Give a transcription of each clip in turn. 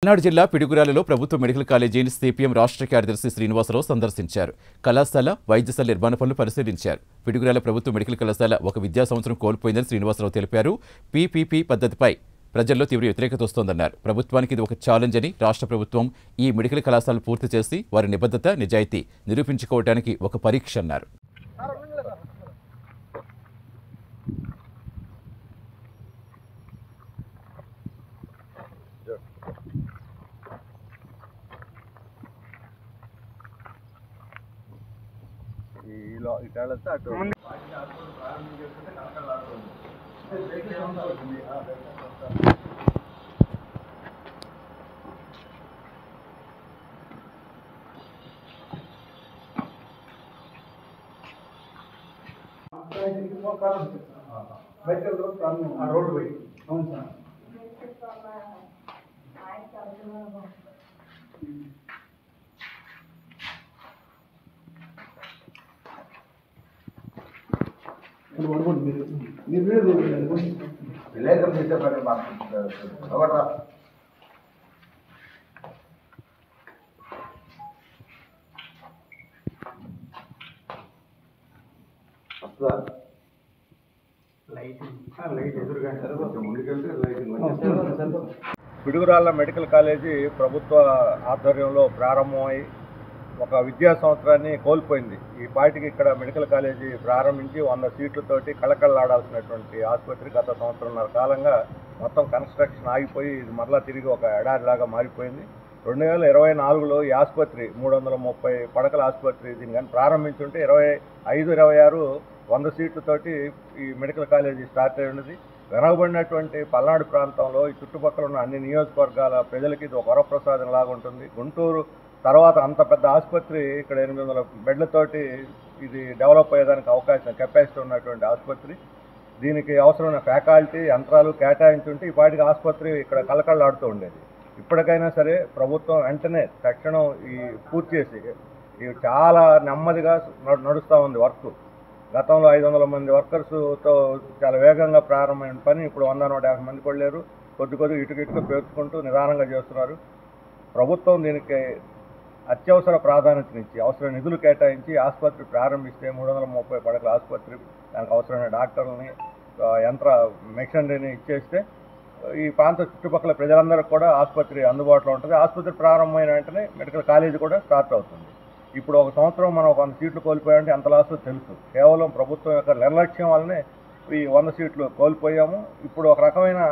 పల్నాడు జిల్లా పిడుగురాలలో ప్రభుత్వ మెడికల్ కాలేజీని సిపిఎం రాష్ట్ర కార్యదర్శి శ్రీనివాసరావు సందర్శించారు. కళాశాల, వైద్యశాల నిర్మాణ పనులు పరిశీలించారు. పిడుగురాల ప్రభుత్వ మెడికల్ కళాశాల ఒక విద్యా సంవత్సరం కోల్పోయిందని శ్రీనివాసరావు తెలిపారు. పీపీపీ పద్ధతిపై ప్రజల్లో తీవ్ర వ్యతిరేకత వస్తోందన్నారు. ప్రభుత్వానికి ఇది ఒక ఛాలెంజ్ అని, రాష్ట్ర ప్రభుత్వం ఈ మెడికల్ కళాశాలను పూర్తి చేసి వారి నిబద్ధత, నిజాయితీ నిరూపించుకోవడానికి ఒక పరీక్ష అన్నారు. రోడ్డు పోయి అవును సార్ విలేకరు చేసే పని మాకు పిడుగురాళ్ళ మెడికల్ కాలేజీ ప్రభుత్వ ఆధ్వర్యంలో ప్రారంభమై ఒక విద్యా సంవత్సరాన్ని కోల్పోయింది. ఈ పాటికి ఇక్కడ మెడికల్ కాలేజీ ప్రారంభించి 100 సీట్లతోటి కళకళలాడాల్సినటువంటి ఆసుపత్రి గత సంవత్సరంన్నర కాలంగా మొత్తం కన్స్ట్రక్షన్ ఆగిపోయి ఇది మరలా తిరిగి ఒక ఎడారిలాగా మారిపోయింది. 2024లో ఈ ఆసుపత్రి 330 పడకల ఆసుపత్రి దీన్ని కానీ ప్రారంభించుంటే 25-26 100 సీట్లతోటి ఈ మెడికల్ కాలేజీ స్టార్ట్ అయి ఉన్నది. వెనకబడినటువంటి పల్నాడు ప్రాంతంలో ఈ చుట్టుపక్కల ఉన్న అన్ని నియోజకవర్గాల ప్రజలకి ఇది ఒక వరప్రసాదం లాగా ఉంటుంది. గుంటూరు తర్వాత అంత పెద్ద ఆసుపత్రి ఇక్కడ 800 బెడ్లతోటి ఇది డెవలప్ అయ్యేదానికి అవకాశం కెపాసిటీ ఉన్నటువంటి ఆసుపత్రి. దీనికి అవసరమైన ఫ్యాకల్టీ యంత్రాలు కేటాయించుంటే ఈ పాటికి ఆసుపత్రి ఇక్కడ కలకళ్ళాడుతూ ఉండేది. ఇప్పటికైనా సరే ప్రభుత్వం వెంటనే తక్షణం ఈ పూర్తి చేసి ఇవి చాలా నెమ్మదిగా నడుస్తూ ఉంది వర్క్. గతంలో 500 మంది వర్కర్స్తో చాలా వేగంగా ప్రారంభమైన పని ఇప్పుడు 100-150 మంది కూడా లేరు. కొద్దిగా ఇటుక పేర్చుకుంటూ నిదానంగా చేస్తున్నారు. ప్రభుత్వం దీనికి అత్యవసర ప్రాధాన్యతనిచ్చి అవసరమైన నిధులు కేటాయించి ఆసుపత్రి ప్రారంభిస్తే 330 పడకల ఆసుపత్రి, దానికి అవసరమైన డాక్టర్లని, యంత్ర మెషినరీని ఇచ్చేస్తే ఈ ప్రాంత చుట్టుపక్కల ప్రజలందరికీ కూడా ఆసుపత్రి అందుబాటులో ఉంటుంది. ఆసుపత్రి ప్రారంభమైన వెంటనే మెడికల్ కాలేజీ కూడా స్టార్ట్ అవుతుంది. ఇప్పుడు ఒక సంవత్సరం మనం 100 సీట్లు కోల్పోయామంటే ఎంత లాసో తెలుసు. కేవలం ప్రభుత్వం యొక్క నిర్లక్ష్యం వల్లనే ఈ 100 సీట్లు కోల్పోయాము. ఇప్పుడు ఒక రకమైన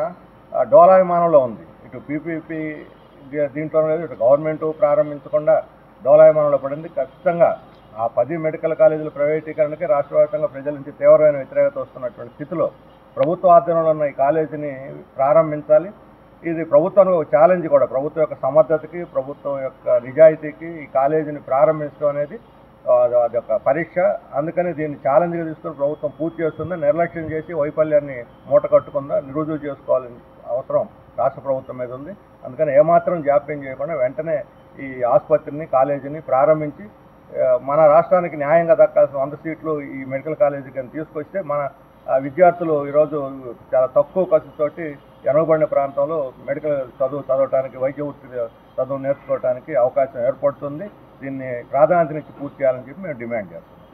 డోలాయమానంలో ఉంది. ఇటు పీపీపీ దీంట్లో లేదు, ఇటు గవర్నమెంట్ ప్రారంభించకుండా డోలాయమానంలో పడింది. ఖచ్చితంగా ఆ 10 మెడికల్ కాలేజీల ప్రైవేటీకరణకి రాష్ట్ర వ్యాప్తంగా ప్రజల నుంచి తీవ్రమైన వ్యతిరేకత వస్తున్నటువంటి స్థితిలో ప్రభుత్వ ఆధ్వర్యంలో ఉన్న ఈ కాలేజీని ప్రారంభించాలి. ఇది ప్రభుత్వానికి ఒక ఛాలెంజ్ కూడా. ప్రభుత్వం యొక్క సమర్థతకి, ప్రభుత్వం యొక్క నిజాయితీకి ఈ కాలేజీని ప్రారంభించడం అనేది అది ఒక పరీక్ష. అందుకని దీన్ని ఛాలెంజ్గా తీసుకొని ప్రభుత్వం పూర్తి చేస్తుందా, నిర్లక్ష్యం చేసి వైఫల్యాన్ని మూట కట్టుకుందా రుజువు చేసుకోవాలని అవసరం రాష్ట్ర ప్రభుత్వం మీద ఉంది. అందుకని ఏమాత్రం జాప్యం చేయకుండా వెంటనే ఈ ఆసుపత్రిని, కాలేజీని ప్రారంభించి మన రాష్ట్రానికి న్యాయంగా దక్కాల్సిన 100 సీట్లు ఈ మెడికల్ కాలేజీకి తీసుకొస్తే మన విద్యార్థులు ఈరోజు చాలా తక్కువ ఖర్చుతోటి వెనుకబడిన ప్రాంతంలో మెడికల్ చదవటానికి, వైద్య వృత్తి చదువు నేర్చుకోవడానికి అవకాశం ఏర్పడుతుంది. దీన్ని ప్రాధాన్యతనిచ్చి పూర్తి చేయాలని చెప్పి మేము డిమాండ్ చేస్తున్నాం.